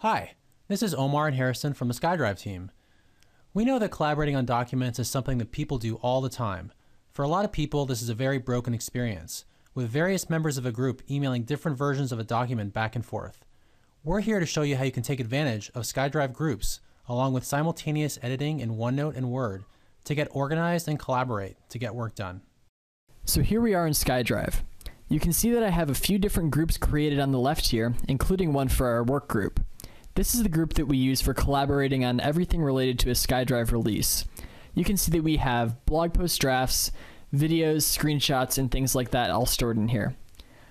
Hi, this is Omar and Harrison from the SkyDrive team. We know that collaborating on documents is something that people do all the time. For a lot of people, this is a very broken experience, with various members of a group emailing different versions of a document back and forth. We're here to show you how you can take advantage of SkyDrive groups, along with simultaneous editing in OneNote and Word, to get organized and collaborate to get work done. So here we are in SkyDrive. You can see that I have a few different groups created on the left here, including one for our work group. This is the group that we use for collaborating on everything related to a SkyDrive release. You can see that we have blog post drafts, videos, screenshots, and things like that all stored in here.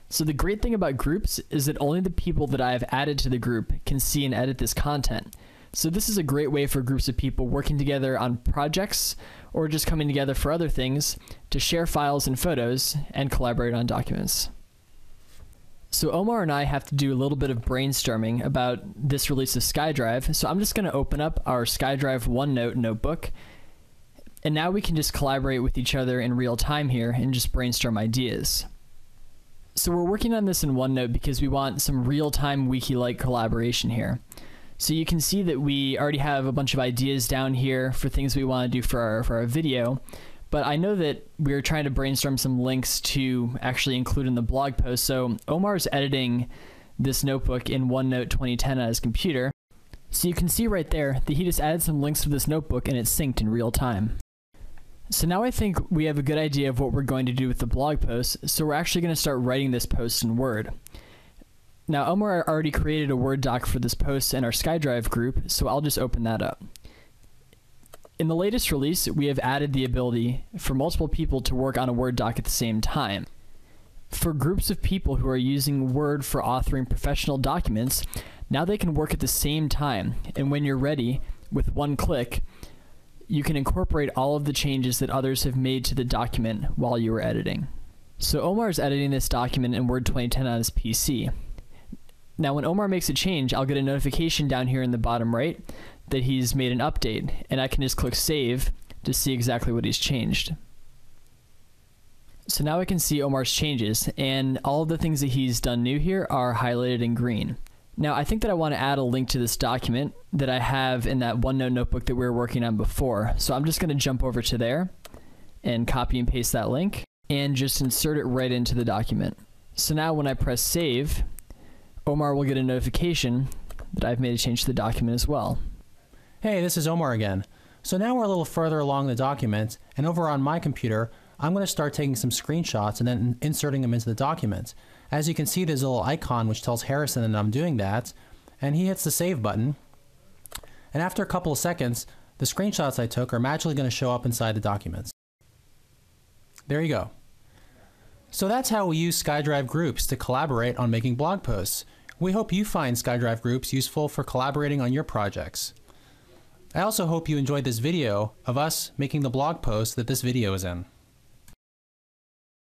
So the great thing about groups is that only the people that I have added to the group can see and edit this content. So this is a great way for groups of people working together on projects or just coming together for other things to share files and photos and collaborate on documents. So Omar and I have to do a little bit of brainstorming about this release of SkyDrive, so I'm just going to open up our SkyDrive OneNote notebook, and now we can just collaborate with each other in real time here and just brainstorm ideas. So we're working on this in OneNote because we want some real-time wiki-like collaboration here. So you can see that we already have a bunch of ideas down here for things we want to do for our video, but I know that we're trying to brainstorm some links to actually include in the blog post. So Omar's editing this notebook in OneNote 2010 on his computer. So you can see right there that he just added some links to this notebook and it's synced in real time. So now I think we have a good idea of what we're going to do with the blog post, so we're actually going to start writing this post in Word. Now Omar already created a Word doc for this post in our SkyDrive group, so I'll just open that up. In the latest release, we have added the ability for multiple people to work on a Word doc at the same time. For groups of people who are using Word for authoring professional documents, now they can work at the same time, and when you're ready, with one click, you can incorporate all of the changes that others have made to the document while you were editing. So Omar's editing this document in Word 2010 on his PC. Now when Omar makes a change, I'll get a notification down here in the bottom right that he's made an update, and I can just click Save to see exactly what he's changed. So now I can see Omar's changes, and all of the things that he's done new here are highlighted in green. Now I think that I want to add a link to this document that I have in that OneNote notebook that we were working on before. So I'm just going to jump over to there and copy and paste that link and just insert it right into the document. So now when I press Save, Omar will get a notification that I've made a change to the document as well. Hey, this is Omar again. So now we're a little further along the document, and over on my computer, I'm going to start taking some screenshots and then inserting them into the document. As you can see, there's a little icon which tells Harrison that I'm doing that, and he hits the Save button. And after a couple of seconds, the screenshots I took are magically going to show up inside the documents. There you go. So that's how we use SkyDrive groups to collaborate on making blog posts. We hope you find SkyDrive groups useful for collaborating on your projects. I also hope you enjoyed this video of us making the blog post that this video is in.